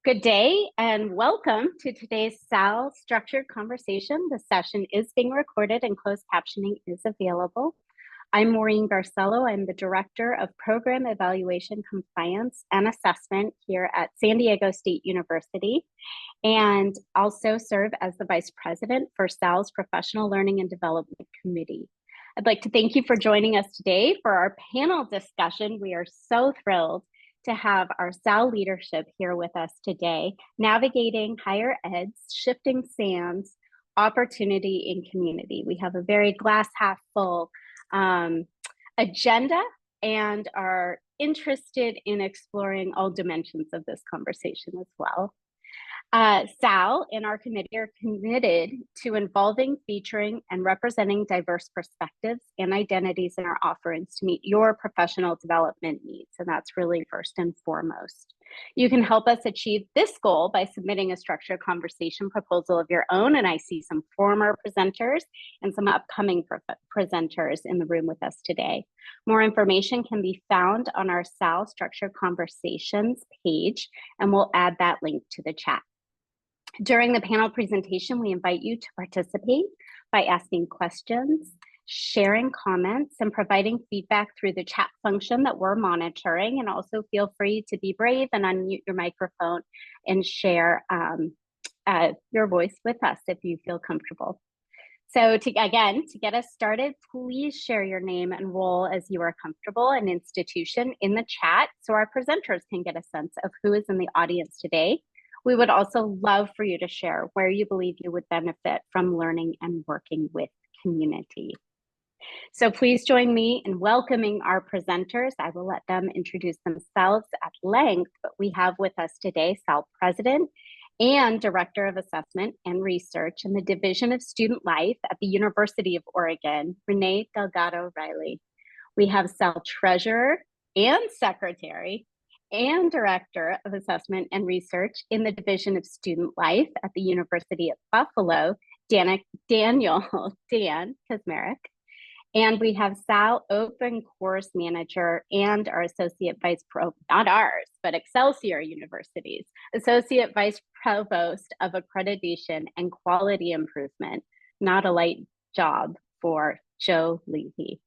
Good day and welcome to today's SAAL structured conversation. The session is being recorded and closed captioning is available. I'm Maureen Barcelo. I'm the Director of Program Evaluation, Compliance, and Assessment here at San Diego State University, and also serve as the Vice President for SAAL's Professional Learning and Development Committee. I'd like to thank you for joining us today for our panel discussion. We are so thrilled to have our SAAL leadership here with us today, navigating higher ed's shifting sands, opportunity in community. We have a very glass half full agenda and are interested in exploring all dimensions of this conversation as well. SAAL and our committee are committed to involving, featuring, and representing diverse perspectives and identities in our offerings to meet your professional development needs, and that's really first and foremost. You can help us achieve this goal by submitting a structured conversation proposal of your own, and I see some former presenters and some upcoming presenters in the room with us today. More information can be found on our SAAL Structured Conversations page, and we'll add that link to the chat. During the panel presentation, we invite you to participate by asking questions, sharing comments, and providing feedback through the chat function that we're monitoring. And also feel free to be brave and unmute your microphone and share your voice with us if you feel comfortable. So to get us started, please share your name and role as you are comfortable and institution in the chat so our presenters can get a sense of who is in the audience today. We would also love for you to share where you believe you would benefit from learning and working with community. So please join me in welcoming our presenters. I will let them introduce themselves at length, but we have with us today SAAL President and Director of Assessment and Research in the Division of Student Life at the University of Oregon, Renee Delgado-Riley. We have SAAL Treasurer and Secretary and Director of Assessment and Research in the Division of Student Life at the University of Buffalo, Dan Kaczmarek. And we have SAAL Open Course Manager and our Associate Vice Provost, not ours, but Excelsior University's Associate Vice Provost of Accreditation and Quality Improvement, not a light job for Joe Levy.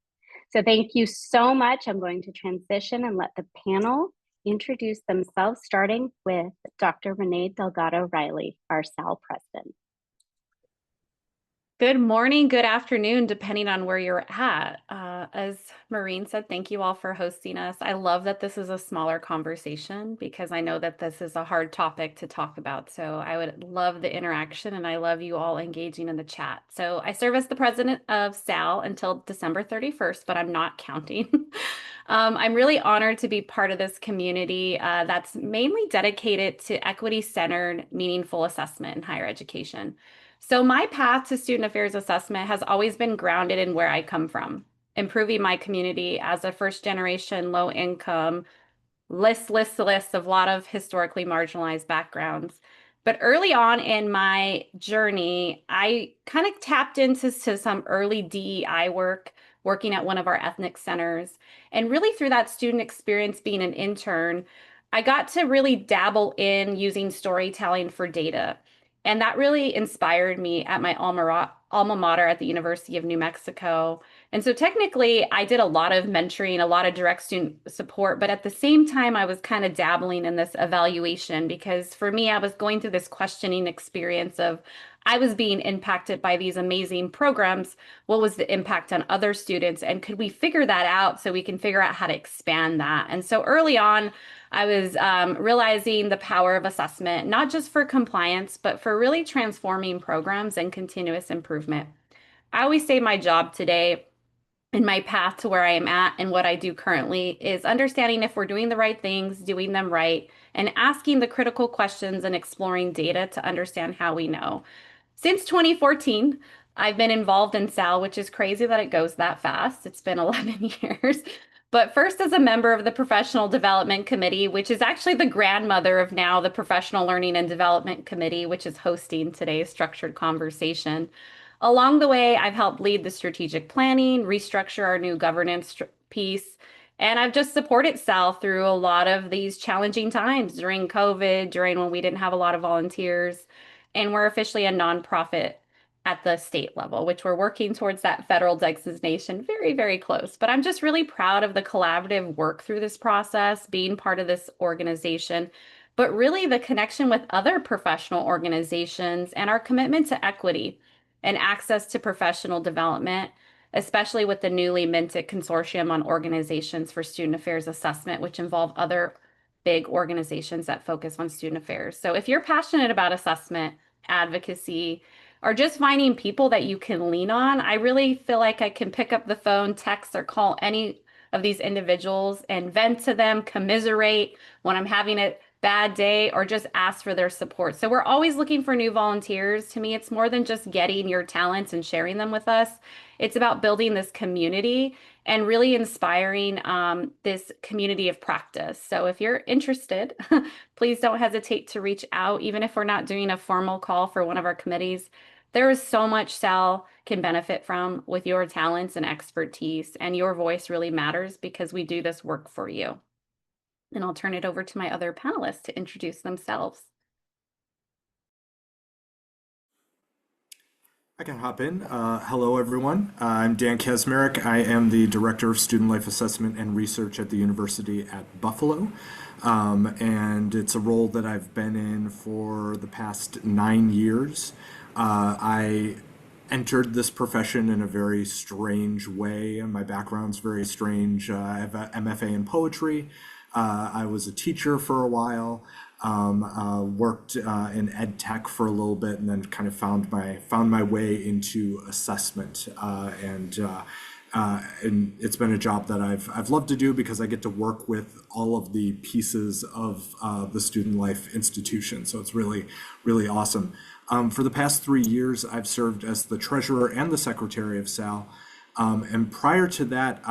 So thank you so much. I'm going to transition and let the panel introduce themselves, starting with Dr. Renee Delgado-Riley, our SAAL President. Good morning, good afternoon, depending on where you're at. As Maureen said, thank you all for hosting us. I love that this is a smaller conversation because I know that this is a hard topic to talk about. So I would love the interaction and I love you all engaging in the chat. So I serve as the president of SAAL until December 31st, but I'm not counting. I'm really honored to be part of this community that's mainly dedicated to equity-centered, meaningful assessment in higher education. So my path to student affairs assessment has always been grounded in where I come from, improving my community as a first-generation, low-income, list of a lot of historically marginalized backgrounds. But early on in my journey, I kind of tapped into some early DEI work, working at one of our ethnic centers. And really through that student experience being an intern, I got to really dabble in using storytelling for data. And that really inspired me at my alma mater at the University of New Mexico. And so technically, I did a lot of mentoring, a lot of direct student support, but at the same time, I was kind of dabbling in this evaluation because for me, I was going through this questioning experience of I was being impacted by these amazing programs. What was the impact on other students? And could we figure that out so we can figure out how to expand that? And so early on, I was realizing the power of assessment, not just for compliance, but for really transforming programs and continuous improvement. I always say my job today and my path to where I am at and what I do currently is understanding if we're doing the right things, doing them right, and asking the critical questions and exploring data to understand how we know. Since 2014, I've been involved in SAAL, which is crazy that it goes that fast. It's been 11 years. But first as a member of the Professional Development Committee, which is actually the grandmother of now the Professional Learning and Development Committee, which is hosting today's structured conversation. Along the way, I've helped lead the strategic planning, restructure our new governance piece, And I've just supported SAAL through a lot of these challenging times during COVID, during when we didn't have a lot of volunteers. And we're officially a nonprofit at the state level, which we're working towards that federal designation very, very close. But I'm just really proud of the collaborative work through this process, being part of this organization, but really the connection with other professional organizations and our commitment to equity and access to professional development, especially with the newly minted Consortium on Organizations for Student Affairs Assessment, which involve other big organizations that focus on student affairs. So if you're passionate about assessment, advocacy, or just finding people that you can lean on, I really feel like I can pick up the phone, text, or call any of these individuals and vent to them, commiserate when I'm having a bad day, or just ask for their support. So we're always looking for new volunteers. To me, it's more than just getting your talents and sharing them with us. It's about building this community and really inspiring this community of practice. So if you're interested, please don't hesitate to reach out, even if we're not doing a formal call for one of our committees. There is so much SAAL can benefit from with your talents and expertise, and your voice really matters because we do this work for you. And I'll turn it over to my other panelists to introduce themselves. I can hop in. Hello, everyone. I'm Dan Kaczmarek. I am the Director of Student Life Assessment and Research at the University at Buffalo. And it's a role that I've been in for the past 9 years. I entered this profession in a very strange way, and my background's very strange. I have an MFA in poetry. I was a teacher for a while, worked in ed tech for a little bit, and then kind of found my way into assessment. And it's been a job that I've loved to do because I get to work with all of the pieces of the student life institution. So it's really, really awesome. For the past 3 years, I've served as the treasurer and the secretary of SAAL. And prior to that,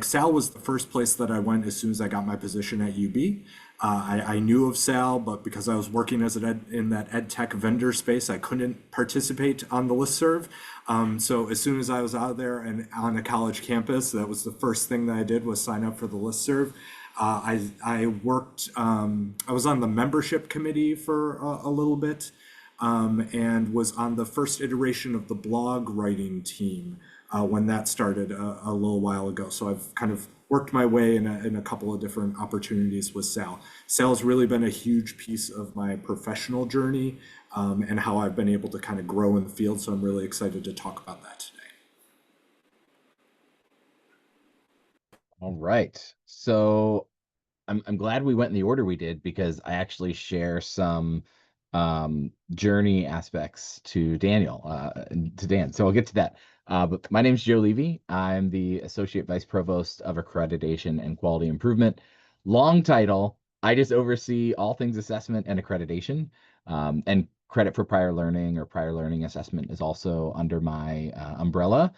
SAAL was the first place that I went as soon as I got my position at UB. I knew of SAAL, but because I was working as in that ed tech vendor space, I couldn't participate on the listserv. So as soon as I was out there and on a college campus, that was the first thing that I did was sign up for the listserv. I was on the membership committee for a little bit, and was on the first iteration of the blog writing team when that started a little while ago. So I've kind of worked my way in a couple of different opportunities with SAAL. SAAL has really been a huge piece of my professional journey, and how I've been able to kind of grow in the field. So I'm really excited to talk about that today. All right. So I'm glad we went in the order we did, because I actually share some journey aspects to Dan. So I'll get to that. But my name's Joe Levy. I'm the Associate Vice Provost of Accreditation and Quality Improvement. Long title. I just oversee all things assessment and accreditation. And credit for prior learning or prior learning assessment is also under my umbrella.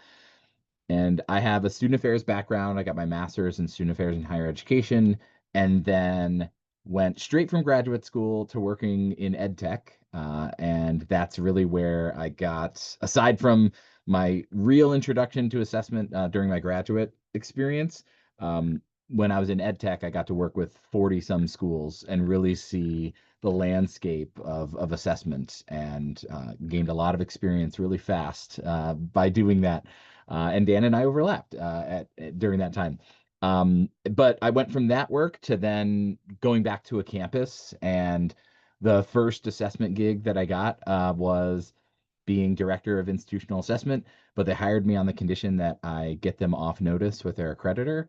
And I have a student affairs background. I got my master's in student affairs in higher education, and then went straight from graduate school to working in ed tech. And that's really where I got, aside from my real introduction to assessment during my graduate experience, when I was in ed tech, I got to work with 40 some schools and really see the landscape of assessment, and gained a lot of experience really fast by doing that. And Dan and I overlapped during that time. But I went from that work to then going back to a campus, and the first assessment gig that I got was being director of institutional assessment, but they hired me on the condition that I get them off notice with their accreditor.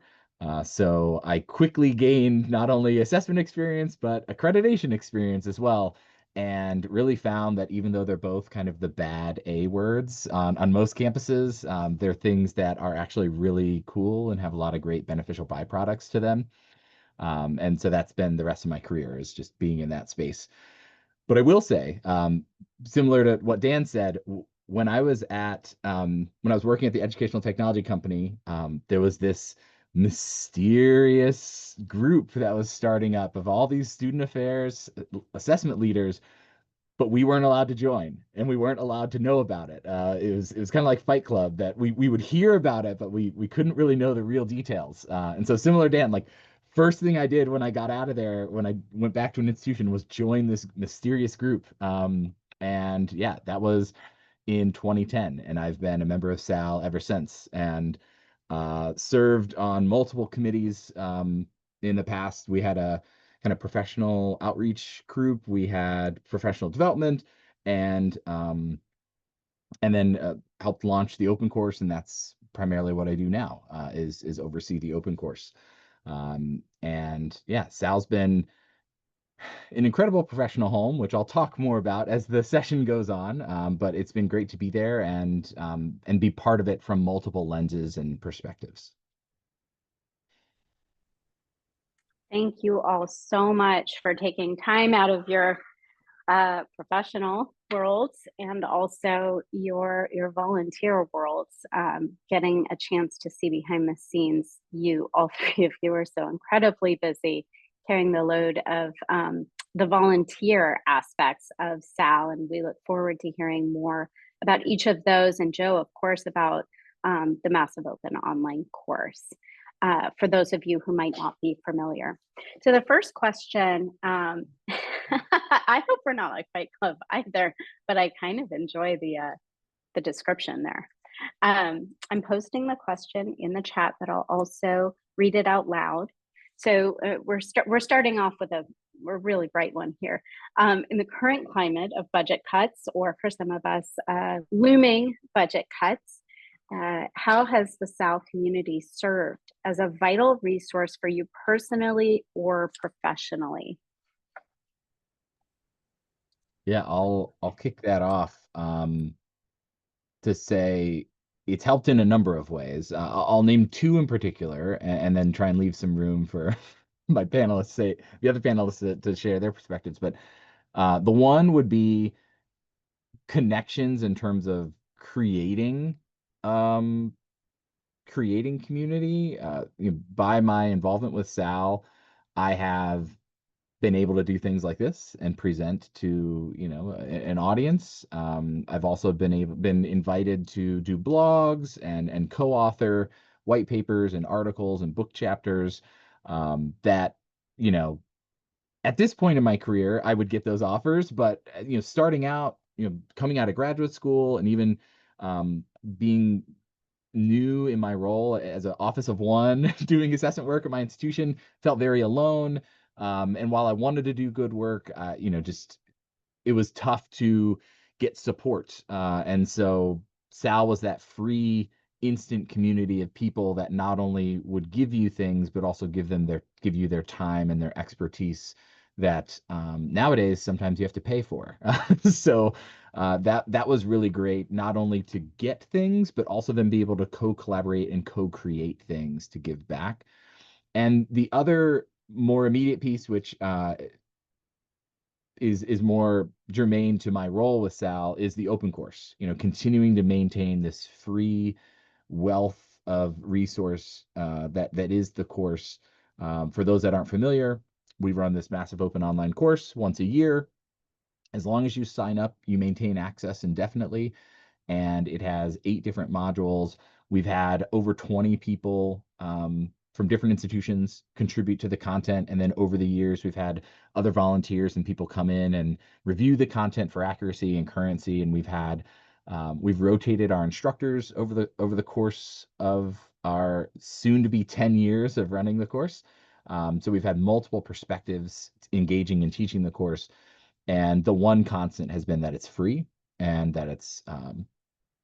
So I quickly gained not only assessment experience, but accreditation experience as well, and really found that even though they're both kind of the bad A words on most campuses, they're things that are actually really cool and have a lot of great beneficial byproducts to them. And so that's been the rest of my career, is just being in that space. But I will say, similar to what Dan said, when I was working at the educational technology company, there was this mysterious group that was starting up of all these student affairs assessment leaders but we weren't allowed to join and we weren't allowed to know about it. It was kind of like Fight Club, that we would hear about it, but we couldn't really know the real details. And so similar, Dan, like first thing I did when I got out of there, when I went back to an institution, was join this mysterious group. And yeah, that was in 2010, and I've been a member of SAAL ever since, and served on multiple committees. In the past, we had a kind of professional outreach group, we had professional development, and then helped launch the open course, and that's primarily what I do now, is oversee the open course. And yeah, SAL's been an incredible professional home, which I'll talk more about as the session goes on. But it's been great to be there and be part of it from multiple lenses and perspectives. Thank you all so much for taking time out of your professional worlds and also your volunteer worlds, getting a chance to see behind the scenes. All three of you are so incredibly busy carrying the load of the volunteer aspects of SAL, and we look forward to hearing more about each of those, and Joe, of course, about the massive open online course, for those of you who might not be familiar. So the first question, I hope we're not like Fight Club either, but I kind of enjoy the description there. I'm posting the question in the chat, but I'll also read it out loud. So we're starting off with a really bright one here. In the current climate of budget cuts, or for some of us, looming budget cuts, how has the SAL community served as a vital resource for you personally or professionally? Yeah, I'll kick that off to say it's helped in a number of ways. I'll name two in particular, and then try and leave some room for my panelists, the other panelists, to share their perspectives. But the one would be connections in terms of creating community. By my involvement with SAL, I have been able to do things like this and present to an audience. I've also been invited to do blogs and co-author white papers and articles and book chapters, that at this point in my career I would get those offers, but starting out, coming out of graduate school, and even being new in my role as an office of one doing assessment work at my institution, felt very alone. And while I wanted to do good work, just it was tough to get support. And so SAL was that free, instant community of people that not only would give you things, but also give you their time and their expertise that nowadays sometimes you have to pay for. So that was really great, not only to get things, but also then be able to co-collaborate and co-create things to give back. And the other more immediate piece, which is more germane to my role with SAL, is the open course. Continuing to maintain this free wealth of resource that is the course. For those that aren't familiar, we run this massive open online course once a year. As long as you sign up, you maintain access indefinitely, and it has 8 different modules. We've had over 20 people from different institutions contribute to the content, and then over the years we've had other volunteers and people come in and review the content for accuracy and currency, and we've rotated our instructors over the course of our soon-to-be 10 years of running the course. So we've had multiple perspectives engaging and teaching the course, and the one constant has been that it's free and that it's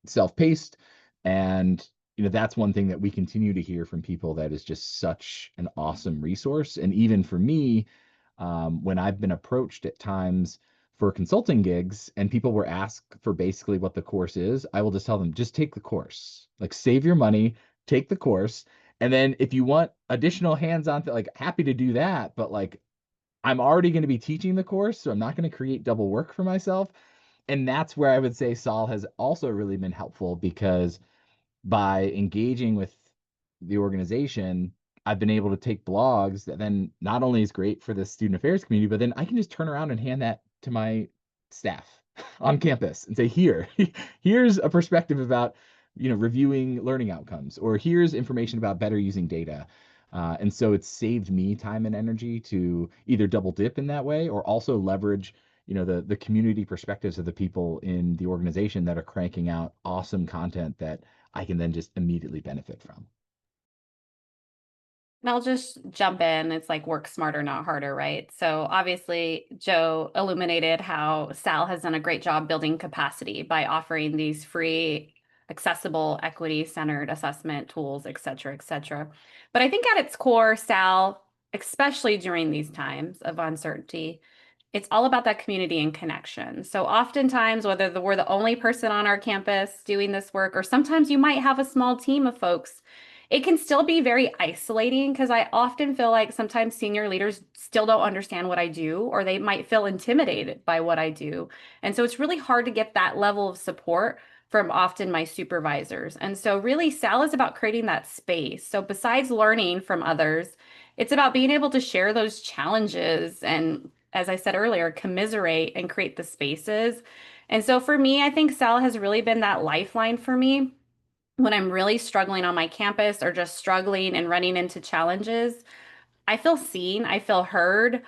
self-paced. And that's one thing that we continue to hear from people, that is just such an awesome resource. And even for me, when I've been approached at times for consulting gigs and people were asked for basically what the course is, I will just tell them, just take the course, like save your money, take the course. And then if you want additional hands-on, like happy to do that, but like I'm already going to be teaching the course, so I'm not going to create double work for myself. And that's where I would say SAL has also really been helpful, because by engaging with the organization, I've been able to take blogs that then not only is great for the student affairs community, but then I can just turn around and hand that to my staff on campus and say, here's a perspective about, reviewing learning outcomes, or here's information about better using data. And so it's saved me time and energy to either double dip in that way or also leverage, the community perspectives of the people in the organization that are cranking out awesome content that I can then just immediately benefit from. And I'll just jump in. It's like work smarter, not harder, right? So obviously, Joe illuminated how SAAL has done a great job building capacity by offering these free, accessible, equity-centered assessment tools, et cetera, et cetera. But I think at its core, SAAL, especially during these times of uncertainty, it's all about that community and connection. So oftentimes, whether we're the only person on our campus doing this work, or sometimes you might have a small team of folks, it can still be very isolating because I often feel like sometimes senior leaders still don't understand what I do, or they might feel intimidated by what I do. And so it's really hard to get that level of support from often my supervisors. And so really SAAL is about creating that space. So besides learning from others, it's about being able to share those challenges and, as I said earlier, commiserate and create the spaces. And so for me, I think SAAL has really been that lifeline for me when I'm really struggling on my campus or just struggling and running into challenges. I feel seen, I feel heard.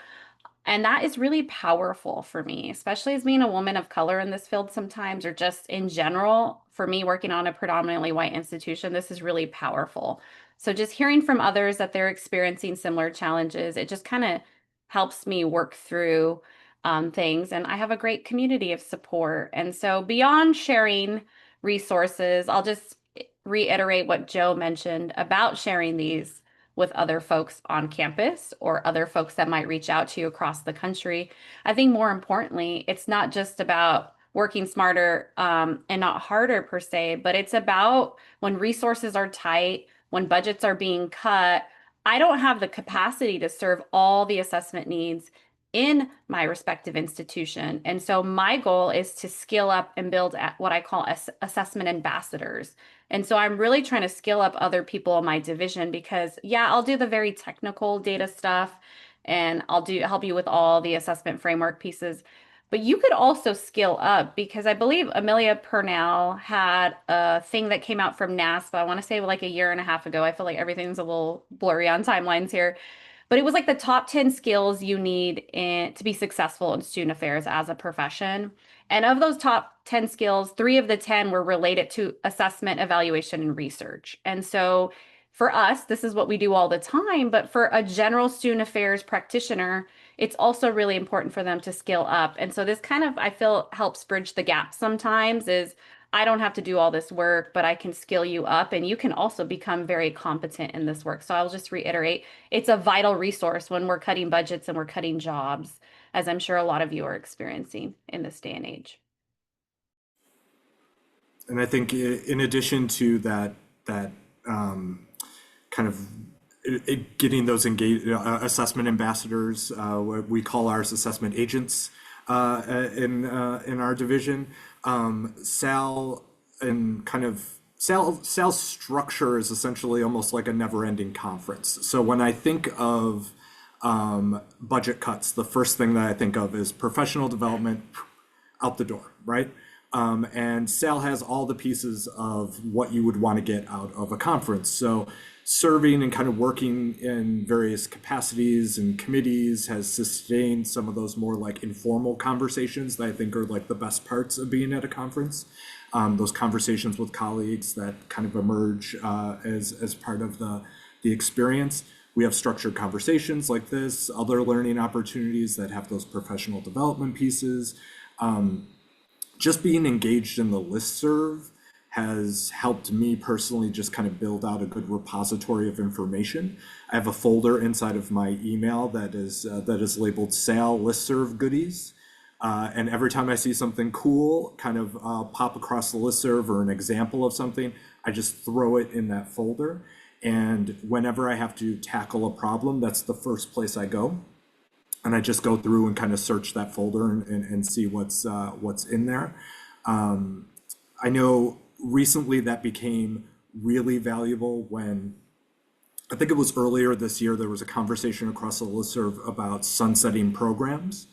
And that is really powerful for me, especially as being a woman of color in this field sometimes, or just in general, for me working on a predominantly white institution, this is really powerful. So just hearing from others that they're experiencing similar challenges, it just kind of helps me work through things. And I have a great community of support. And so beyond sharing resources, I'll just reiterate what Joe mentioned about sharing these with other folks on campus or other folks that might reach out to you across the country. I think more importantly, it's not just about working smarter and not harder per se, but it's about when resources are tight, when budgets are being cut, I don't have the capacity to serve all the assessment needs in my respective institution. And so my goal is to skill up and build at what I call assessment ambassadors. And so I'm really trying to skill up other people in my division because, yeah, I'll do the very technical data stuff and I'll help you with all the assessment framework pieces. But you could also skill up because I believe Amelia Purnell had a thing that came out from NASPA, I want to say like a year and a half ago. I feel like everything's a little blurry on timelines here. But it was like the top 10 skills you need to be successful in student affairs as a profession. And of those top 10 skills, 3 of the 10 were related to assessment, evaluation, and research. And so for us, this is what we do all the time. But for a general student affairs practitioner, it's also really important for them to skill up. And so this kind of, I feel, helps bridge the gap sometimes is I don't have to do all this work, but I can skill you up and you can also become very competent in this work. So I'll just reiterate, it's a vital resource when we're cutting budgets and we're cutting jobs, as I'm sure a lot of you are experiencing in this day and age. And I think in addition to that kind of getting those engaged assessment ambassadors, what we call ours assessment agents in our division, SAAL and kind of SAL's structure is essentially almost like a never-ending conference. So when I think of budget cuts, the first thing that I think of is professional development out the door, right? And SAAL has all the pieces of what you would want to get out of a conference. So serving and kind of working in various capacities and committees has sustained some of those more like informal conversations that I think are like the best parts of being at a conference. Those conversations with colleagues that kind of emerge as part of the experience. We have structured conversations like this, other learning opportunities that have those professional development pieces. Just being engaged in the listserv has helped me personally just kind of build out a good repository of information. I have a folder inside of my email that is labeled SAAL listserv goodies. And every time I see something cool kind of pop across the listserv or an example of something, I just throw it in that folder. And whenever I have to tackle a problem, that's the first place I go. And I just go through and kind of search that folder and see what's in there. I know recently that became really valuable when, I think it was earlier this year, there was a conversation across the listserv about sunsetting programs.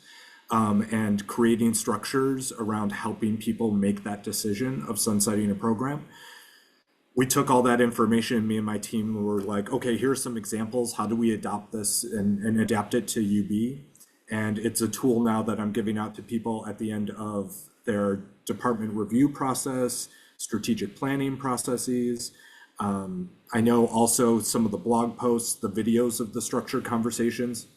and creating structures around helping people make that decision of sunsetting a program. We took all that information, me and my team were like, okay, here's some examples. How do we adopt this and adapt it to UB? And it's a tool now that I'm giving out to people at the end of their department review process, strategic planning processes. I know also some of the blog posts, the videos of the structured conversations.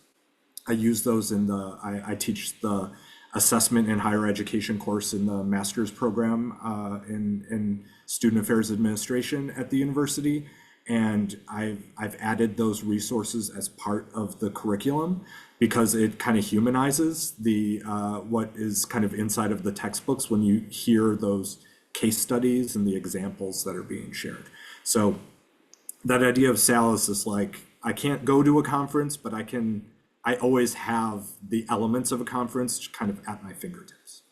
I use those in I teach the assessment and higher education course in the master's program in student affairs administration at the university. And I've added those resources as part of the curriculum because it kind of humanizes the what is kind of inside of the textbooks when you hear those case studies and the examples that are being shared. So that idea of SAAL is just like, I can't go to a conference, but I always have the elements of a conference kind of at my fingertips.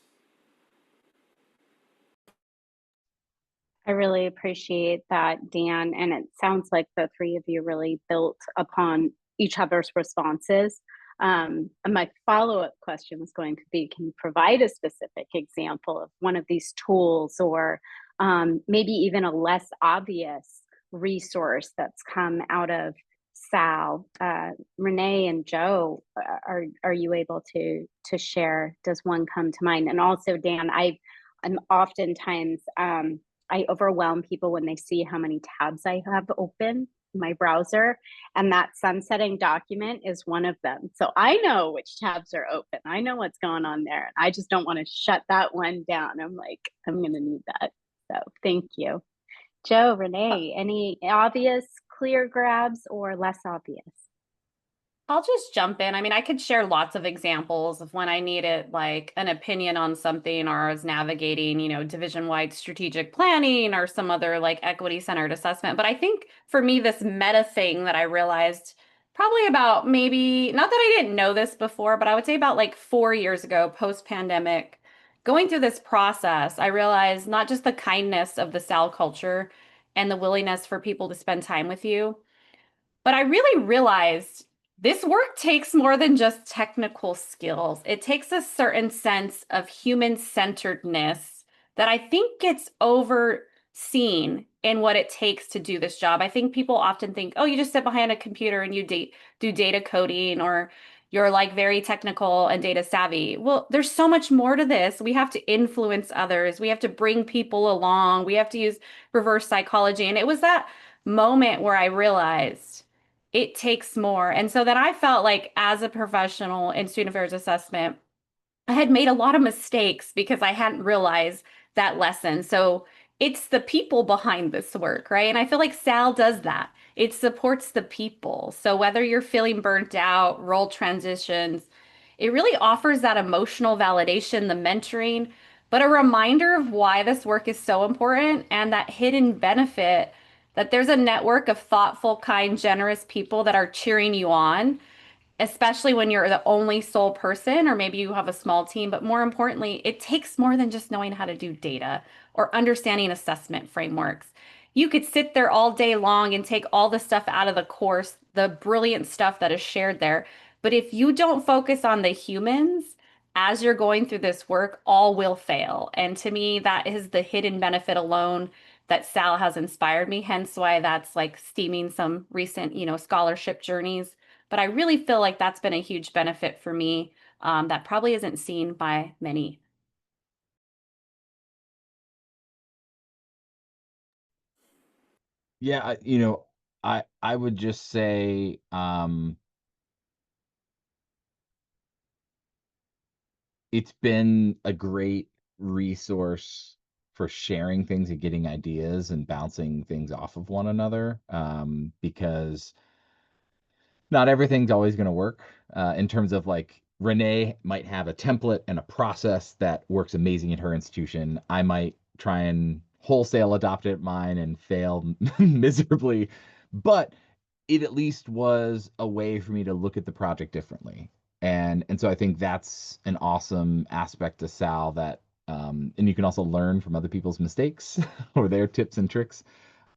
I really appreciate that, Dan. And it sounds like the three of you really built upon each other's responses. And my follow-up question was going to be, can you provide a specific example of one of these tools or maybe even a less obvious resource that's come out of SAAL? Renee and Joe, are you able to share? Does one come to mind? And also, Dan, I'm oftentimes I overwhelm people when they see how many tabs I have open in my browser, and that sunsetting document is one of them. So I know which tabs are open. I know what's going on there. I just don't want to shut that one down. I'm like, I'm going to need that. So thank you. Joe, Renee, any obvious clear grabs or less obvious? I'll just jump in. I mean, I could share lots of examples of when I needed like an opinion on something or I was navigating, division-wide strategic planning or some other like equity-centered assessment. But I think for me, this meta thing that I realized probably about maybe, not that I didn't know this before, but I would say about like 4 years ago, post-pandemic, going through this process, I realized not just the kindness of the SAL culture and the willingness for people to spend time with you, but I really realized this work takes more than just technical skills. It takes a certain sense of human-centeredness that I think gets overseen in what it takes to do this job. I think people often think, oh, you just sit behind a computer and you do data coding, or you're like very technical and data savvy. Well, there's so much more to this. We have to influence others. We have to bring people along. We have to use reverse psychology. And it was that moment where I realized it takes more. And so then I felt like as a professional in student affairs assessment, I had made a lot of mistakes because I hadn't realized that lesson. So it's the people behind this work, right? And I feel like SAL does that. It supports the people. So whether you're feeling burnt out, role transitions, it really offers that emotional validation, the mentoring, but a reminder of why this work is so important and that hidden benefit that there's a network of thoughtful, kind, generous people that are cheering you on, especially when you're the only sole person, or maybe you have a small team. But more importantly, it takes more than just knowing how to do data or understanding assessment frameworks. You could sit there all day long and take all the stuff out of the course, the brilliant stuff that is shared there. But if you don't focus on the humans as you're going through this work, all will fail. And to me, that is the hidden benefit alone that SAL has inspired me, hence why that's like steaming some recent, scholarship journeys. But I really feel like that's been a huge benefit for me that probably isn't seen by many. Yeah, I would just say it's been a great resource for sharing things and getting ideas and bouncing things off of one another, because not everything's always going to work, in terms of like Renee might have a template and a process that works amazing in her institution. I might try and wholesale adopt it at mine and fail miserably, but it at least was a way for me to look at the project differently. And so I think that's an awesome aspect to SAL that, and you can also learn from other people's mistakes or their tips and tricks.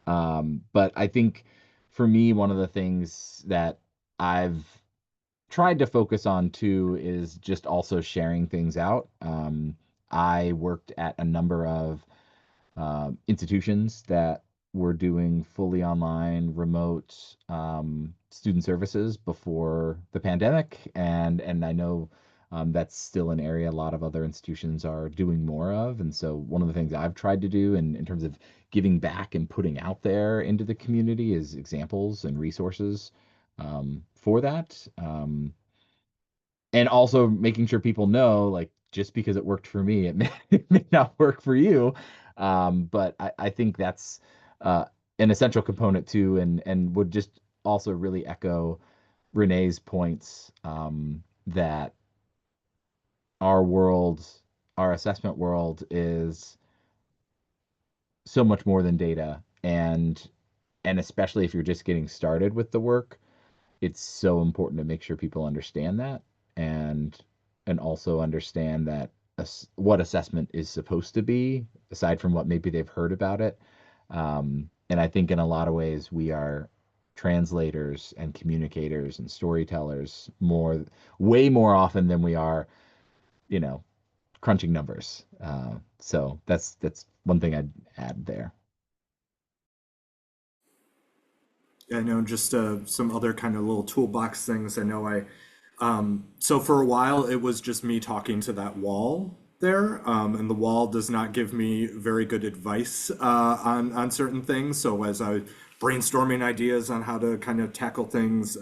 But I think for me, one of the things that I've tried to focus on too is just also sharing things out. I worked at a number of institutions that were doing fully online, remote student services before the pandemic, and I know that's still an area a lot of other institutions are doing more of. And so one of the things I've tried to do in terms of giving back and putting out there into the community is examples and resources for that. And also making sure people know, like, just because it worked for me, it may not work for you. But I think that's an essential component too, and would just also really echo Renee's points, that our world, our assessment world, is so much more than data, and especially if you're just getting started with the work, it's so important to make sure people understand that, and also understand that what assessment is supposed to be, aside from what maybe they've heard about it. And I think in a lot of ways we are translators and communicators and storytellers way more often than we are, you know, crunching numbers. So that's one thing I'd add there. I know just some other kind of little toolbox things. I know so for a while it was just me talking to that wall there, and the wall does not give me very good advice on certain things. So as I brainstorming ideas on how to kind of tackle things,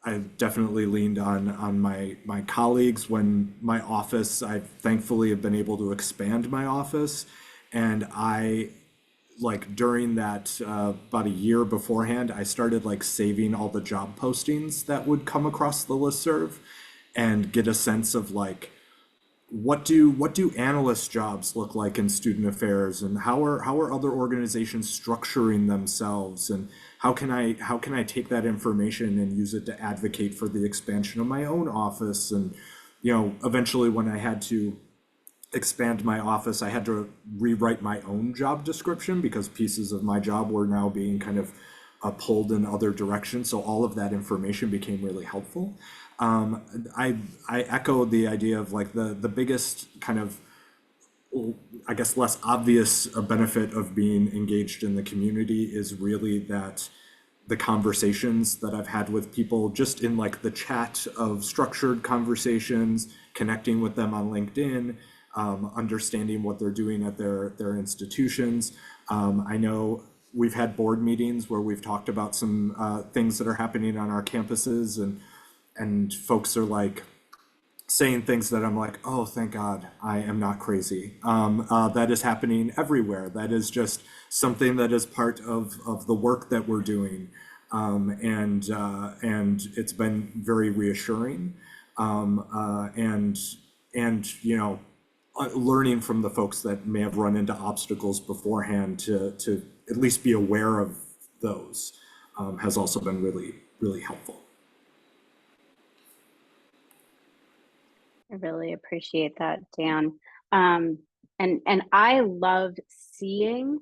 I definitely leaned on my colleagues. When my office, I thankfully have been able to expand my office, and I like during that about a year beforehand, I started like saving all the job postings that would come across the listserv and get a sense of like what do analyst jobs look like in student affairs, and how are other organizations structuring themselves, and how can I take that information and use it to advocate for the expansion of my own office. And eventually when I had to expand my office, I had to rewrite my own job description because pieces of my job were now being kind of pulled in other directions. So all of that information became really helpful. I echo the idea of like the biggest kind of, I guess, less obvious benefit of being engaged in the community is really that the conversations that I've had with people just in like the chat of structured conversations, connecting with them on LinkedIn, understanding what they're doing at their institutions. I know we've had board meetings where we've talked about some things that are happening on our campuses, and folks are like saying things that I'm like, oh, thank God, I am not crazy. That is happening everywhere. That is just something that is part of the work that we're doing, and it's been very reassuring, and learning from the folks that may have run into obstacles beforehand to at least be aware of those has also been really, really helpful. I really appreciate that, Dan. And I loved seeing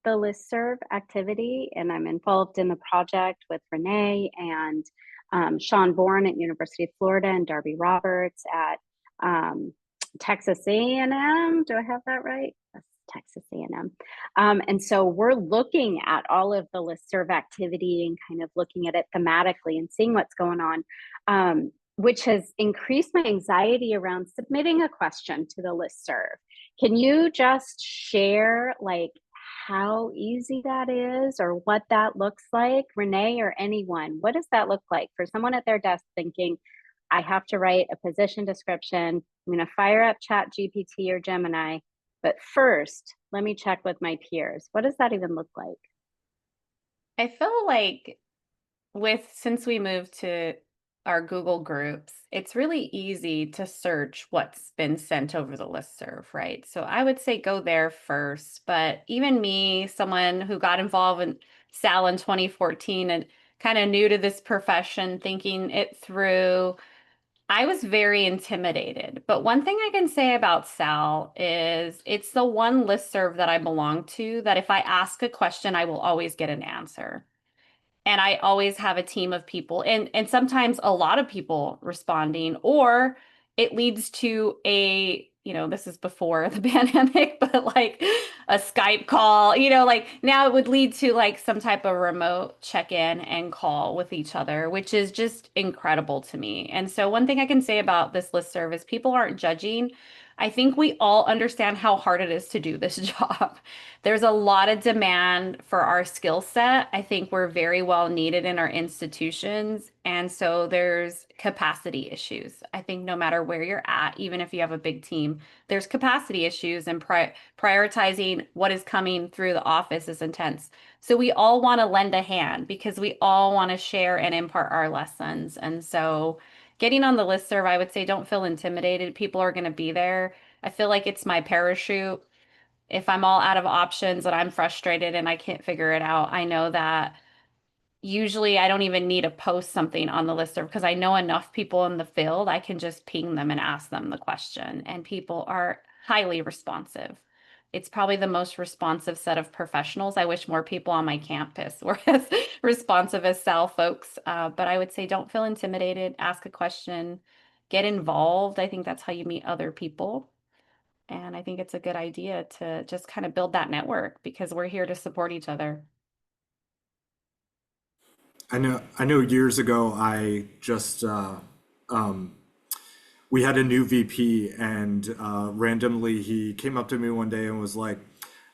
the listserv activity, and I'm involved in the project with Renee and Sean Bourne at University of Florida and Darby Roberts at Texas A&M. Do I have that right? That's Texas A&M. And so we're looking at all of the listserv activity and kind of looking at it thematically and seeing what's going on, which has increased my anxiety around submitting a question to the listserv. Can you just share like how easy that is or what that looks like? Renee or anyone, what does that look like for someone at their desk thinking, I have to write a position description, I'm going to fire up ChatGPT or Gemini, but first, let me check with my peers. What does that even look like? I feel like since we moved to our Google groups, it's really easy to search what's been sent over the listserv, right? So I would say go there first. But even me, someone who got involved in SAAL in 2014 and kind of new to this profession, thinking it through, I was very intimidated. But one thing I can say about SAAL is it's the one listserv that I belong to that if I ask a question, I will always get an answer. And I always have a team of people, and sometimes a lot of people responding, or it leads to a, this is before the pandemic, but like a Skype call, like now it would lead to like some type of remote check-in and call with each other, which is just incredible to me. And so one thing I can say about this listserv is people aren't judging. I think we all understand how hard it is to do this job. There's a lot of demand for our skill set. I think we're very well needed in our institutions. And so there's capacity issues. I think no matter where you're at, even if you have a big team, there's capacity issues, and prioritizing what is coming through the office is intense. So we all want to lend a hand because we all want to share and impart our lessons. And so getting on the listserv, I would say don't feel intimidated. People are going to be there. I feel like it's my parachute. If I'm all out of options and I'm frustrated and I can't figure it out, I know that usually I don't even need to post something on the listserv because I know enough people in the field. I can just ping them and ask them the question, and people are highly responsive. It's probably the most responsive set of professionals. I wish more people on my campus were as responsive as SAAL folks. But I would say don't feel intimidated, ask a question, get involved. I think that's how you meet other people. And I think it's a good idea to just kind of build that network because we're here to support each other. I know years ago I just we had a new VP, and randomly he came up to me one day and was like,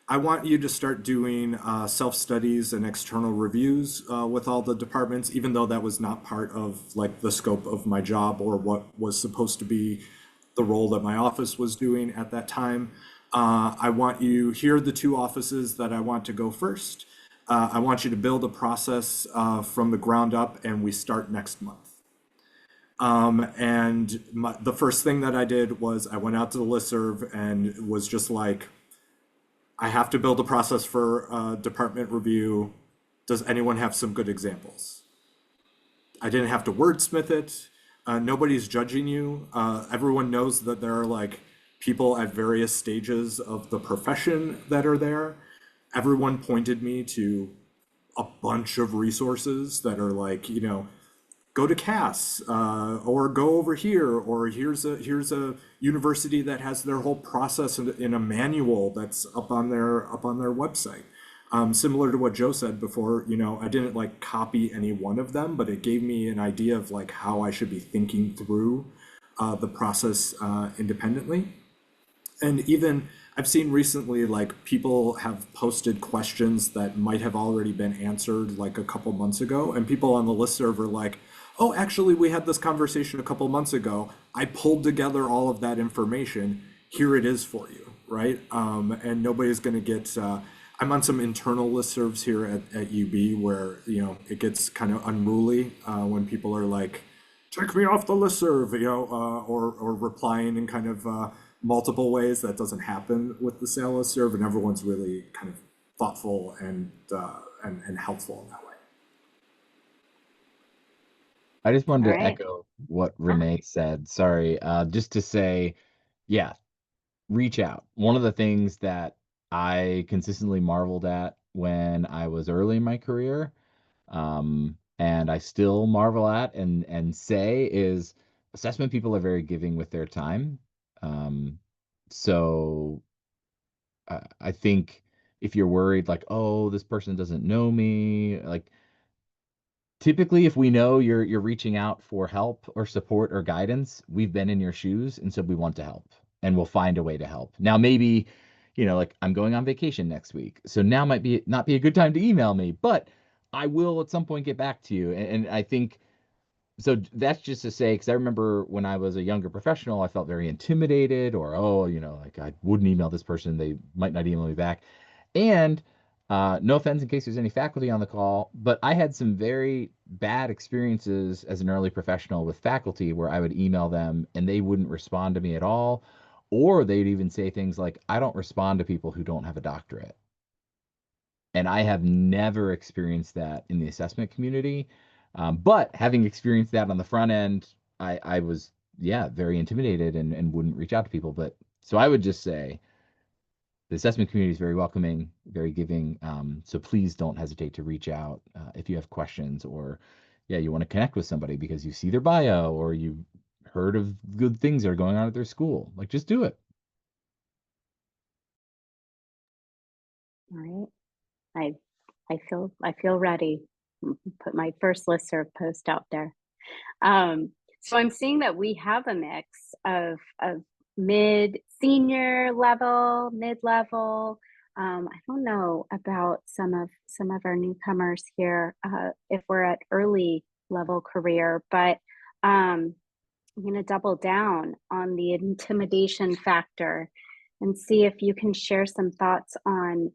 I want you to start doing self-studies and external reviews with all the departments, even though that was not part of like the scope of my job or what was supposed to be the role that my office was doing at that time. I want you, here are the two offices that I want to go first. I want you to build a process from the ground up, and we start next month. And the first thing that I did was I went out to the listserv and was just like, I have to build a process for department review. Does anyone have some good examples? I didn't have to wordsmith it. Nobody's judging you. Everyone knows that there are like people at various stages of the profession that are there. Everyone pointed me to a bunch of resources that are like, go to CAS, or go over here, or here's a university that has their whole process in a manual that's up on their website. Similar to what Joe said before, I didn't like copy any one of them, but it gave me an idea of like how I should be thinking through the process independently. And even I've seen recently, like people have posted questions that might have already been answered like a couple months ago, and people on the listserv are like, oh, actually, we had this conversation a couple months ago. I pulled together all of that information. Here it is for you, right? And nobody's going to get. I'm on some internal listservs here at UB where it gets kind of unruly when people are like, "Take me off the listserv," or replying in kind of multiple ways. That doesn't happen with the SAAL listserv, and everyone's really kind of thoughtful and helpful in that way. I just wanted All to right. echo what Renee said. Sorry, just to say, yeah, reach out. One of the things that I consistently marveled at when I was early in my career, and I still marvel at and say is assessment people are very giving with their time. So I think if you're worried like, oh, this person doesn't know me, like typically if we know you're reaching out for help or support or guidance, we've been in your shoes, and so we want to help, and we'll find a way to help. Now maybe, like I'm going on vacation next week, so now might be not be a good time to email me, but I will at some point get back to you. And I think so that's just to say, because I remember when I was a younger professional, I felt very intimidated, or oh, like I wouldn't email this person, they might not email me back. And no offense in case there's any faculty on the call, but I had some very bad experiences as an early professional with faculty where I would email them and they wouldn't respond to me at all, or they'd even say things like, I don't respond to people who don't have a doctorate. And I have never experienced that in the assessment community. But having experienced that on the front end, I was, yeah, very intimidated and wouldn't reach out to people. But so I would just say, the assessment community is very welcoming, very giving. So please don't hesitate to reach out if you have questions, or yeah, you want to connect with somebody because you see their bio or you've heard of good things that are going on at their school. Like, just do it. All right. I feel ready. Put my first listserv post out there. So I'm seeing that we have a mix of senior level, mid-level. I don't know about some of our newcomers here, if we're at early level career, but I'm going to double down on the intimidation factor and see if you can share some thoughts on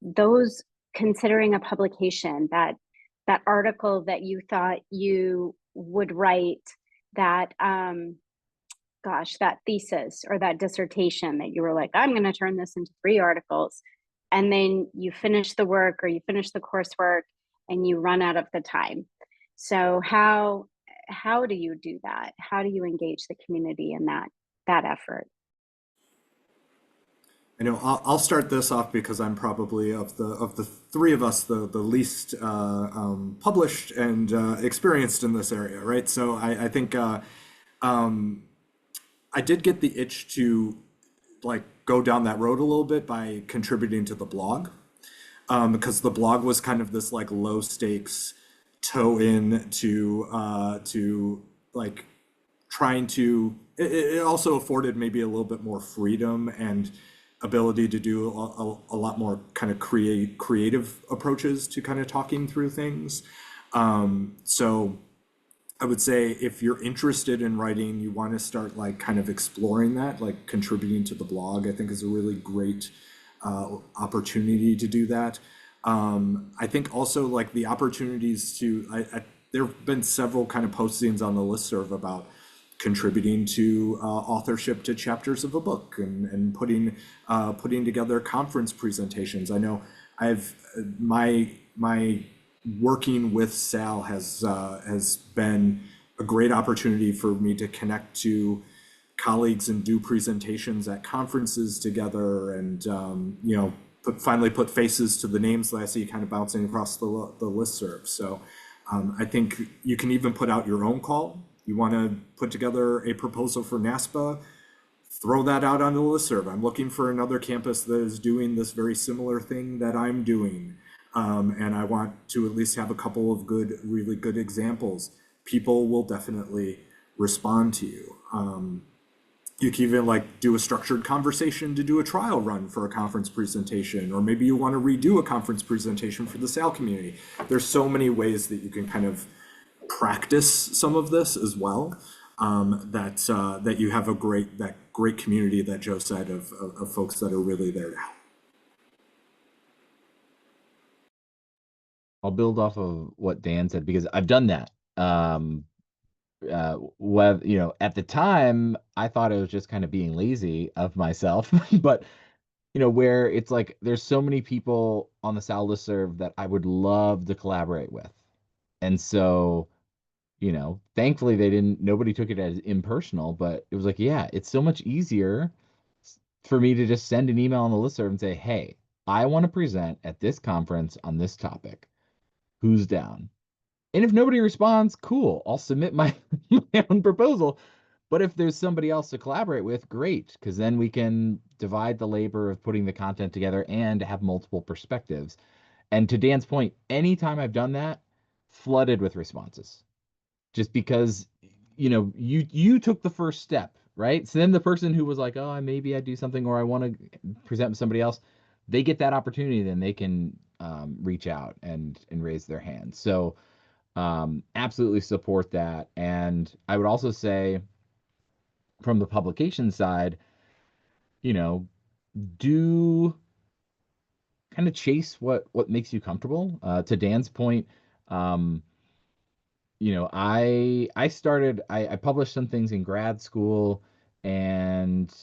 those considering a publication, that article that you thought you would write, that that thesis or that dissertation that you were like, I'm going to turn this into 3 articles, and then you finish the work or you finish the coursework and you run out of the time. So how do you do that? How do you engage the community in that effort? I know I'll start this off because I'm probably of the 3 of us the least published and experienced in this area, right? So I think I did get the itch to like go down that road a little bit by contributing to the blog, because the blog was kind of this like low stakes toe in to like trying to. It also afforded maybe a little bit more freedom and ability to do a lot more kind of creative approaches to kind of talking through things. So I would say if you're interested in writing, you want to start like kind of exploring that, like contributing to the blog, I think is a really great opportunity to do that. I think also like the opportunities to, there have been several kind of postings on the listserv about contributing to authorship to chapters of a book and putting together conference presentations. I know my working with SAAL has been a great opportunity for me to connect to colleagues and do presentations at conferences together, and finally put faces to the names that I see kind of bouncing across the listserv. So I think you can even put out your own call. You want to put together a proposal for NASPA, throw that out on the listserv. I'm looking for another campus that is doing this very similar thing that I'm doing. And I want to at least have a couple of really good examples. People will definitely respond to you. You can even like do a structured conversation to do a trial run for a conference presentation, or maybe you want to redo a conference presentation for the SAAL community. There's so many ways that you can kind of practice some of this as well. That you have that great community that Joe said of folks that are really there to help. I'll build off of what Dan said because I've done that. At the time I thought it was just kind of being lazy of myself, but where it's like there's so many people on the SAAL listserv that I would love to collaborate with, and so thankfully nobody took it as impersonal, but it was like, yeah, it's so much easier for me to just send an email on the listserv and say, hey, I want to present at this conference on this topic. Who's down? And if nobody responds, cool, I'll submit my own proposal. But if there's somebody else to collaborate with, great, because then we can divide the labor of putting the content together and have multiple perspectives. And to Dan's point, anytime I've done that, flooded with responses. Just because, you took the first step, right? So then the person who was like, oh, maybe I do something or I want to present with somebody else, they get that opportunity, then they can reach out and raise their hand. So absolutely support that. And I would also say from the publication side, do kind of chase what makes you comfortable. To Dan's point, I published some things in grad school and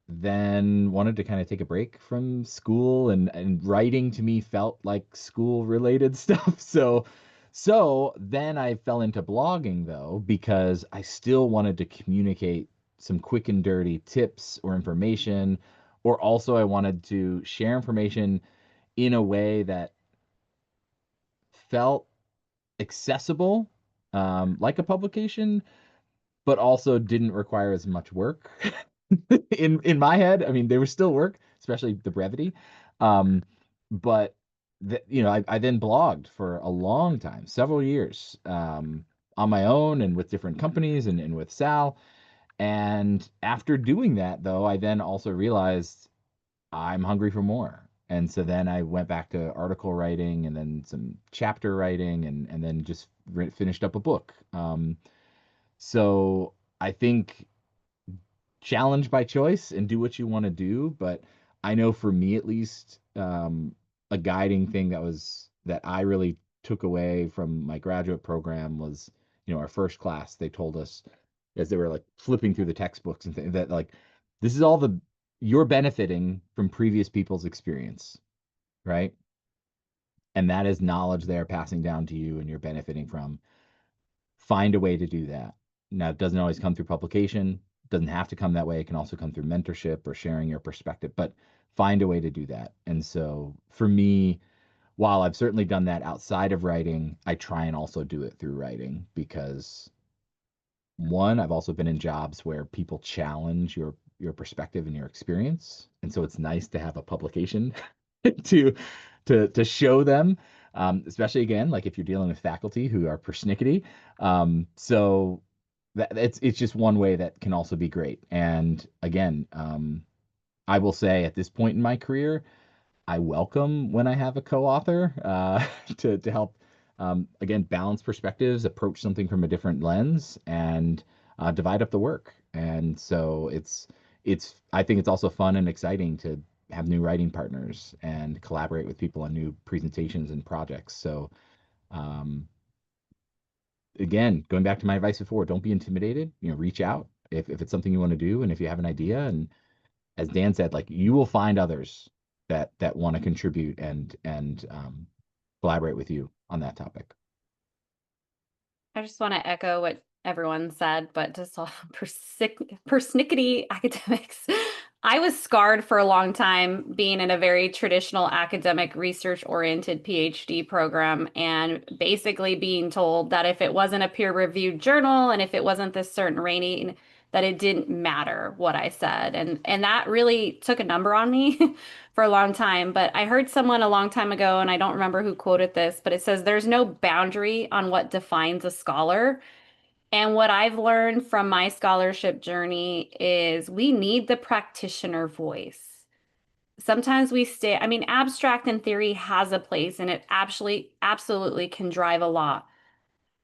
then wanted to kind of take a break from school, and writing to me felt like school related stuff. So then I fell into blogging though, because I still wanted to communicate some quick and dirty tips or information, or also I wanted to share information in a way that felt accessible, like a publication, but also didn't require as much work. In my head, I mean, they were still work, especially the brevity. Um, but I then blogged for a long time, several years, on my own and with different companies and with SAAL. And after doing that, though, I then also realized I'm hungry for more. And so then I went back to article writing and then some chapter writing and then just finished up a book. So I think challenge by choice and do what you want to do. But I know for me at least, a guiding thing that I really took away from my graduate program was, our first class, they told us as they were like flipping through the textbooks and that like this is all you're benefiting from previous people's experience, right? And that is knowledge they're passing down to you and you're benefiting from. Find a way to do that. Now, it doesn't always come through publication, doesn't have to come that way. It can also come through mentorship or sharing your perspective, but find a way to do that. And so for me, while I've certainly done that outside of writing, I try and also do it through writing because one, I've also been in jobs where people challenge your perspective and your experience. And so it's nice to have a publication to show them, especially again, like if you're dealing with faculty who are persnickety. So it's just one way that can also be great. And again, I will say at this point in my career, I welcome when I have a co-author to help, again, balance perspectives, approach something from a different lens, and divide up the work. And so I think it's also fun and exciting to have new writing partners and collaborate with people on new presentations and projects. So um, again, going back to my advice before, don't be intimidated. Reach out if it's something you want to do, and if you have an idea. And as Dan said, like you will find others that want to contribute and collaborate with you on that topic. I just want to echo what everyone said, but just all persnickety academics. I was scarred for a long time being in a very traditional academic research-oriented PhD program and basically being told that if it wasn't a peer-reviewed journal and if it wasn't this certain rating, that it didn't matter what I said. And that really took a number on me for a long time. But I heard someone a long time ago, and I don't remember who quoted this, but it says there's no boundary on what defines a scholar. And what I've learned from my scholarship journey is we need the practitioner voice. Sometimes abstract in theory has a place and it absolutely can drive a lot.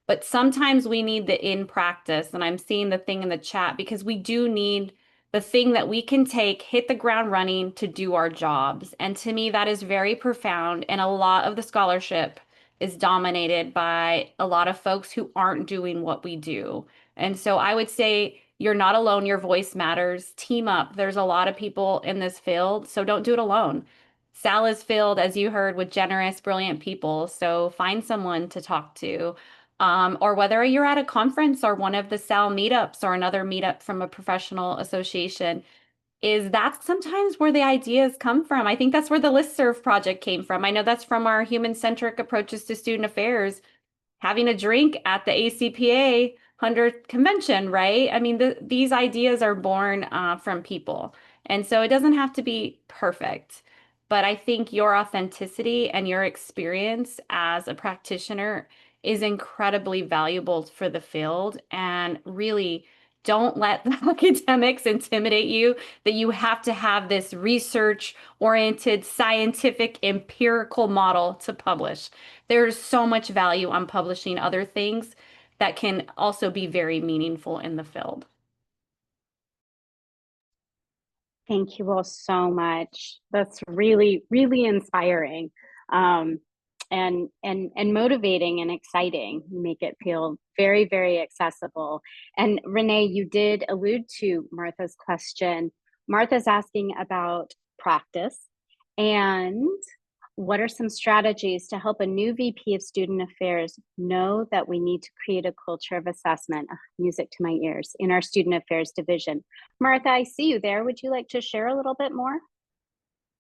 But sometimes we need the in practice, and I'm seeing the thing in the chat because we do need the thing that we can take, hit the ground running to do our jobs. And to me, that is very profound. And a lot of the scholarship is dominated by a lot of folks who aren't doing what we do. And so I would say you're not alone. Your voice matters. Team up. There's a lot of people in this field, so don't do it alone. SAAL is filled, as you heard, with generous, brilliant people. So find someone to talk to. Or whether you're at a conference or one of the SAAL meetups or another meetup from a professional association, is that's sometimes where the ideas come from. I think that's where the listserv project came from. I know that's from our human-centric approaches to student affairs, having a drink at the ACPA 100th convention, right? I mean, these ideas are born from people. And so it doesn't have to be perfect. But I think your authenticity and your experience as a practitioner is incredibly valuable for the field. And really, don't let the academics intimidate you that you have to have this research-oriented, scientific, empirical model to publish. There's so much value on publishing other things that can also be very meaningful in the field. Thank you all so much. That's really, really inspiring, and motivating and exciting. You make it feel very, very accessible. And Renee, you did allude to Martha's question. Martha's asking about practice, and what are some strategies to help a new VP of Student Affairs know that we need to create a culture of assessment, music to my ears, in our Student Affairs division? Martha, I see you there. Would you like to share a little bit more?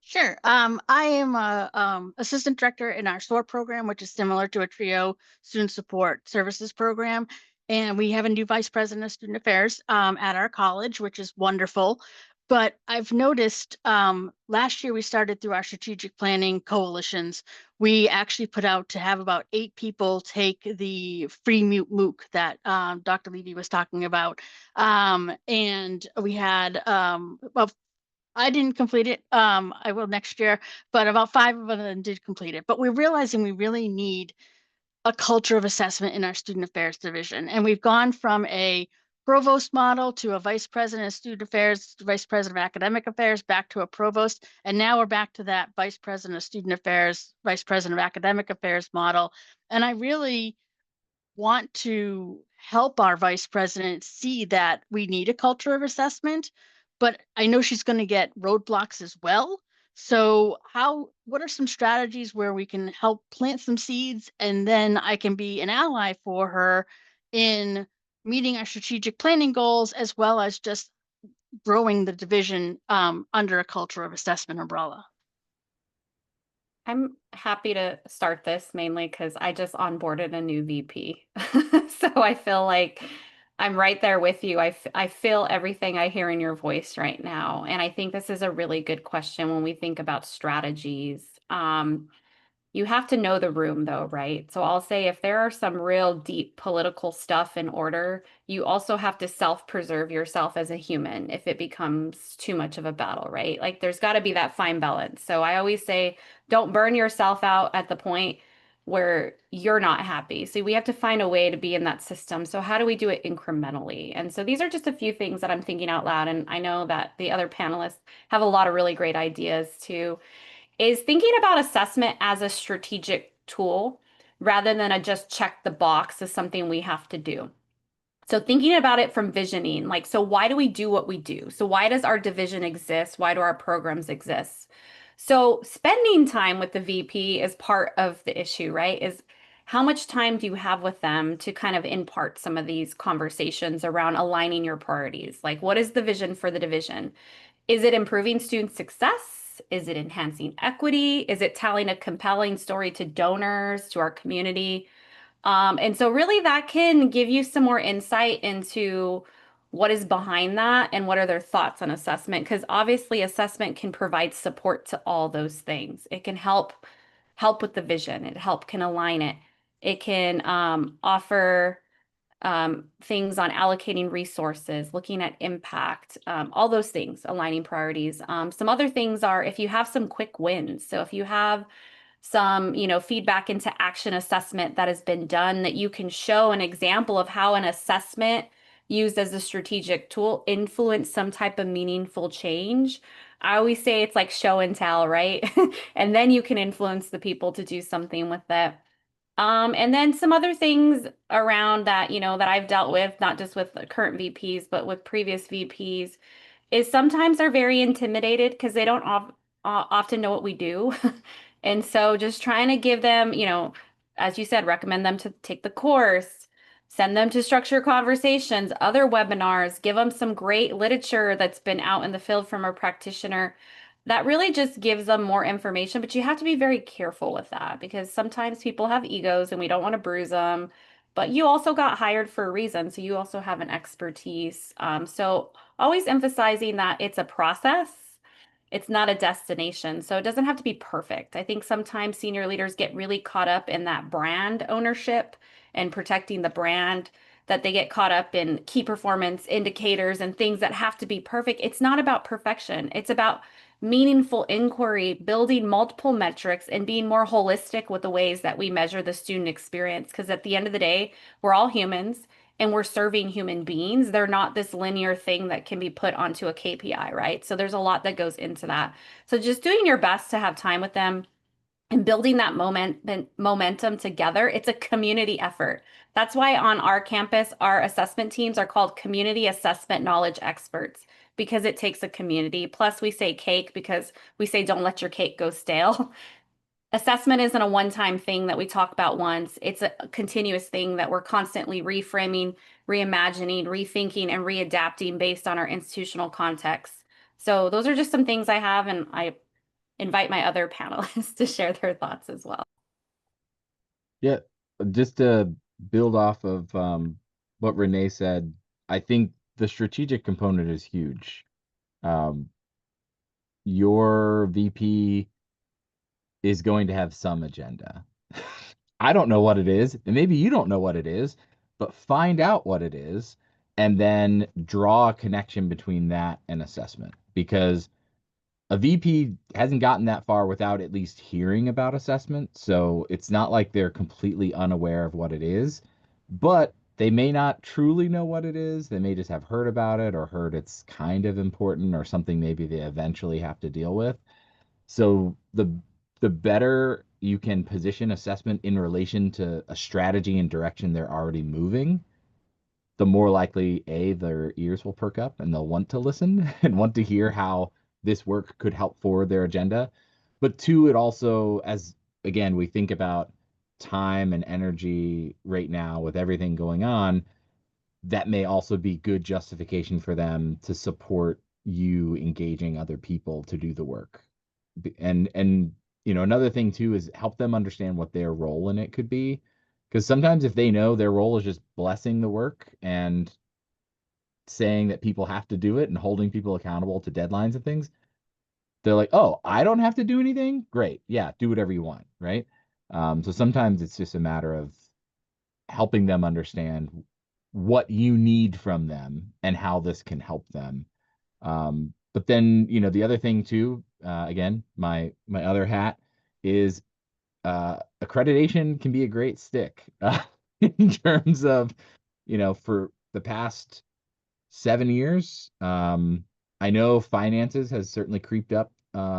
Sure. I am a assistant director in our SOAR program, which is similar to a TRIO student support services program. And we have a new vice president of student affairs at our college, which is wonderful. But I've noticed last year we started through our strategic planning coalitions. We actually put out to have about 8 people take the free MOOC that Dr. Levy was talking about. And we had well, I didn't complete it. I will next year, but about 5 of them did complete it. But we're realizing we really need a culture of assessment in our student affairs division. And we've gone from a provost model to a vice president of student affairs, vice president of academic affairs, back to a provost. And now we're back to that vice president of student affairs, vice president of academic affairs model. And I really want to help our vice president see that we need a culture of assessment, but I know she's going to get roadblocks as well. So what are some strategies where we can help plant some seeds, and then I can be an ally for her in meeting our strategic planning goals, as well as just growing the division under a culture of assessment umbrella? I'm happy to start this mainly because I just onboarded a new VP. So I feel like I'm right there with you. I feel everything I hear in your voice right now. And I think this is a really good question when we think about strategies. You have to know the room though, right? So I'll say if there are some real deep political stuff in order, you also have to self-preserve yourself as a human if it becomes too much of a battle, right? Like there's got to be that fine balance. So I always say, don't burn yourself out at the point where you're not happy. So we have to find a way to be in that system. So how do we do it incrementally? And so these are just a few things that I'm thinking out loud. And I know that the other panelists have a lot of really great ideas too. Is thinking about assessment as a strategic tool rather than a just check the box as something we have to do. So thinking about it from visioning, like, so why do we do what we do? So why does our division exist? Why do our programs exist? So spending time with the VP is part of the issue, right? Is how much time do you have with them to kind of impart some of these conversations around aligning your priorities? Like, what is the vision for the division? Is it improving student success? Is it enhancing equity? Is it telling a compelling story to donors, to our community? And so really that can give you some more insight into what is behind that and what are their thoughts on assessment. Because obviously assessment can provide support to all those things. It can help with the vision. Can align it. It can offer things on allocating resources, looking at impact, all those things, aligning priorities. Some other things are if you have some quick wins. So if you have some, feedback into action assessment that has been done that you can show an example of how an assessment used as a strategic tool influenced some type of meaningful change. I always say it's like show and tell, right? And then you can influence the people to do something with it. And then some other things around that, that I've dealt with, not just with the current VPs, but with previous VPs, is sometimes they're very intimidated because they don't often know what we do. And so just trying to give them, as you said, recommend them to take the course, send them to structure conversations, other webinars, give them some great literature that's been out in the field from a practitioner. That really just gives them more information, but you have to be very careful with that because sometimes people have egos and we don't want to bruise them, but you also got hired for a reason. So you also have an expertise. So always emphasizing that it's a process. It's not a destination. So it doesn't have to be perfect. I think sometimes senior leaders get really caught up in that brand ownership and protecting the brand, that they get caught up in key performance indicators and things that have to be perfect. It's not about perfection. It's about meaningful inquiry, building multiple metrics, and being more holistic with the ways that we measure the student experience. Because at the end of the day, we're all humans and we're serving human beings. They're not this linear thing that can be put onto a KPI, right? So there's a lot that goes into that. So just doing your best to have time with them and building that momentum together. It's a community effort. That's why on our campus, our assessment teams are called community assessment knowledge experts, because it takes a community. Plus we say cake because we say, don't let your cake go stale. assessment isn't a one-time thing that we talk about once. It's a continuous thing that we're constantly reframing, reimagining, rethinking, and readapting based on our institutional context. So those are just some things I have, and I invite my other panelists to share their thoughts as well. Yeah, just to build off of what Renee said, I think the strategic component is huge. Your VP is going to have some agenda. I don't know what it is, and maybe you don't know what it is, but find out what it is and then draw a connection between that and assessment, because a VP hasn't gotten that far without at least hearing about assessment. So it's not like they're completely unaware of what it is, but they may not truly know what it is. They may just have heard about it or heard it's kind of important or something maybe they eventually have to deal with. So the better you can position assessment in relation to a strategy and direction they're already moving, the more likely their ears will perk up and they'll want to listen and want to hear how this work could help forward their agenda. But two, it also, as again, we think about time and energy right now with everything going on, that may also be good justification for them to support you engaging other people to do the work. And another thing too is help them understand what their role in it could be, because sometimes if they know their role is just blessing the work and saying that people have to do it and holding people accountable to deadlines and things, they're like, oh, I don't have to do anything? Great. Yeah, do whatever you want, right? So sometimes it's just a matter of helping them understand what you need from them and how this can help them. But then, the other thing too, again, my other hat is accreditation can be a great stick in terms of, for the past 7 years. I know finances has certainly creeped up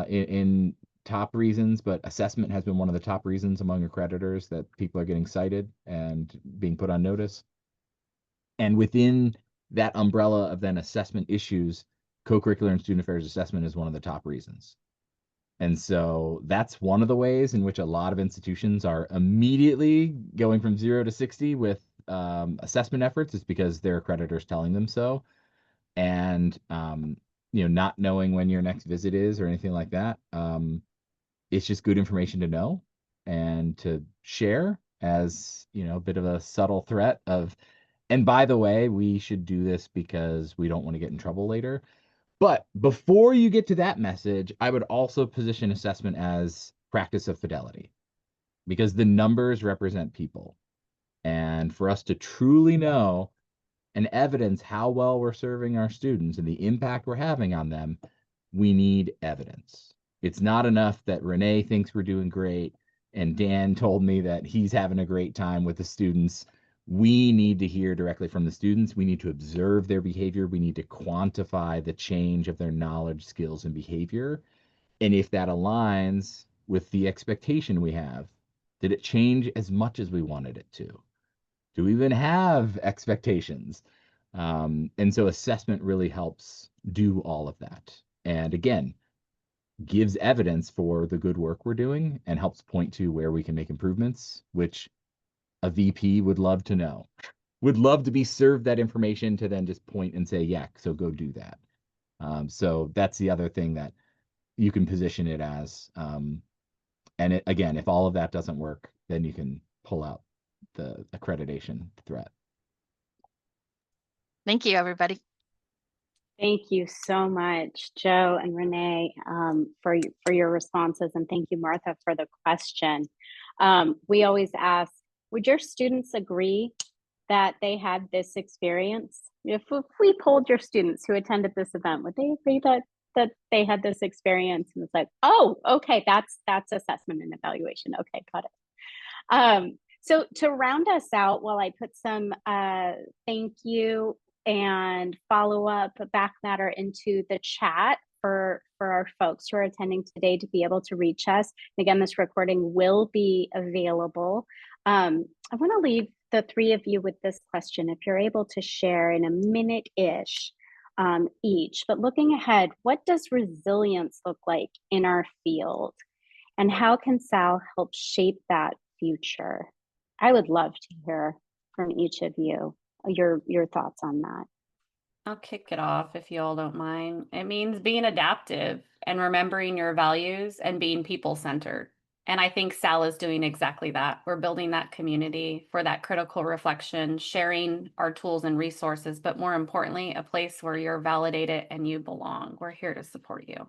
in top reasons, but assessment has been one of the top reasons among accreditors that people are getting cited and being put on notice. And within that umbrella of then assessment issues, co-curricular and student affairs assessment is one of the top reasons. And so that's one of the ways in which a lot of institutions are immediately going from 0 to 60 with assessment efforts, is because their accreditors telling them so. And not knowing when your next visit is or anything like that, it's just good information to know and to share as a bit of a subtle threat of, and by the way, we should do this because we don't want to get in trouble later. But before you get to that message, I would also position assessment as practice of fidelity, because the numbers represent people. And for us to truly know and evidence how well we're serving our students and the impact we're having on them, we need evidence. It's not enough that Renee thinks we're doing great and Dan told me that he's having a great time with the students. We need to hear directly from the students. We need to observe their behavior. We need to quantify the change of their knowledge, skills, and behavior. And if that aligns with the expectation we have, did it change as much as we wanted it to? Do we even have expectations? And so assessment really helps do all of that. And again, gives evidence for the good work we're doing and helps point to where we can make improvements, which a VP would love to know, would love to be served that information to then just point and say, yeah, so go do that. So that's the other thing that you can position it as. And again, if all of that doesn't work, then you can pull out the accreditation threat. Thank you, everybody. Thank you so much, Joe and Renee, for your responses, and thank you, Martha, for the question. We always ask, would your students agree that they had this experience? If we polled your students who attended this event, would they agree that they had this experience? And it's like, oh, okay, that's assessment and evaluation. Okay, got it. So to round us out, while I put some thank you and follow up back matter into the chat for our folks who are attending today to be able to reach us. And again, this recording will be available. I want to leave the three of you with this question, if you're able to share in a minute-ish each. But looking ahead, what does resilience look like in our field? And how can SAAL help shape that future? I would love to hear from each of you, your thoughts on that. I'll kick it off if you all don't mind. It means being adaptive and remembering your values and being people-centered. And I think SAAL is doing exactly that. We're building that community for that critical reflection, sharing our tools and resources, but more importantly, a place where you're validated and you belong. We're here to support you.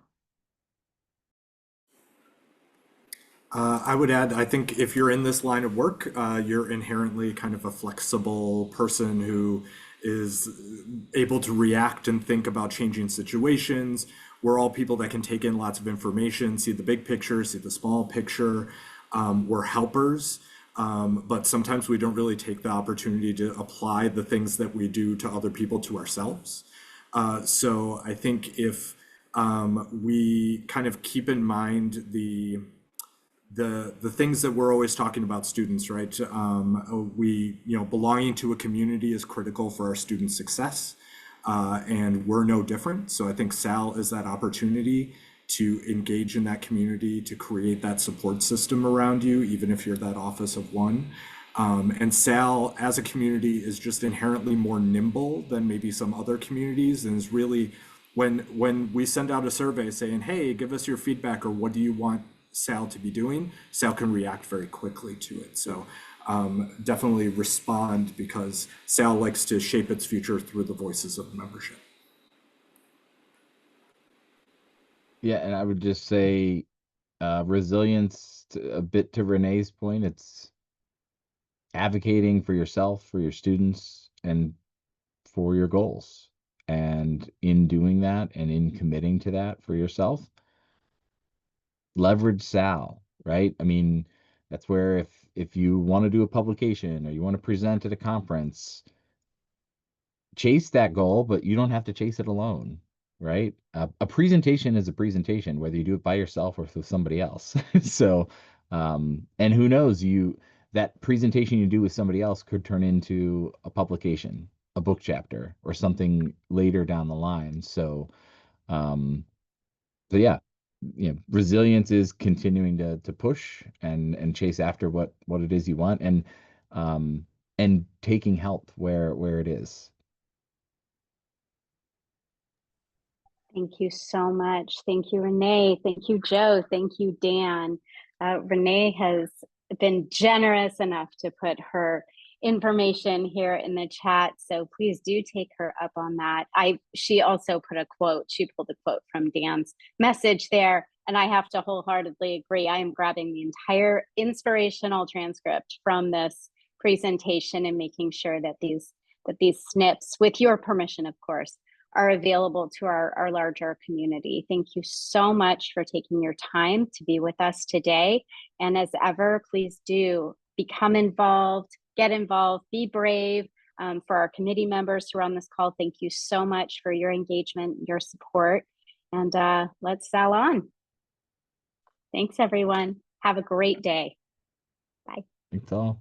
I would add, I think if you're in this line of work, you're inherently kind of a flexible person who is able to react and think about changing situations. We're all people that can take in lots of information, see the big picture, see the small picture. We're helpers, but sometimes we don't really take the opportunity to apply the things that we do to other people to ourselves. So I think if we kind of keep in mind the things that we're always talking about students, right? Belonging to a community is critical for our students' success, and we're no different. So I think SAAL is that opportunity to engage in that community, to create that support system around you, even if you're that office of one. And SAAL as a community is just inherently more nimble than maybe some other communities, and is really, when we send out a survey saying, hey, give us your feedback, or what do you want SAAL to be doing, SAAL can react very quickly to it. So definitely respond, because SAAL likes to shape its future through the voices of membership. Yeah, and I would just say resilience, a bit to Renee's point, it's advocating for yourself, for your students, and for your goals. And in doing that and in committing to that for yourself, leverage SAAL, right? I mean, that's where if you want to do a publication or you want to present at a conference, chase that goal, but you don't have to chase it alone, right? A presentation is a presentation, whether you do it by yourself or with somebody else. So, and who knows, that presentation you do with somebody else could turn into a publication, a book chapter, or something later down the line. So, yeah, resilience is continuing to push and chase after what it is you want, and taking help where it is. Thank you so much. Thank you, Renee. Thank you, Joe. Thank you, Dan. Renee has been generous enough to put her information here in the chat, so please do take her up on that. She also put a quote. She pulled a quote from Dan's message there, and I have to wholeheartedly agree. I am grabbing the entire inspirational transcript from this presentation and making sure that these snips, with your permission, of course, are available to our larger community. Thank you so much for taking your time to be with us today. And as ever, please do become involved, get involved, be brave. For our committee members who are on this call, thank you so much for your engagement, your support, and let's SAAL on. Thanks, everyone. Have a great day. Bye. Thanks all.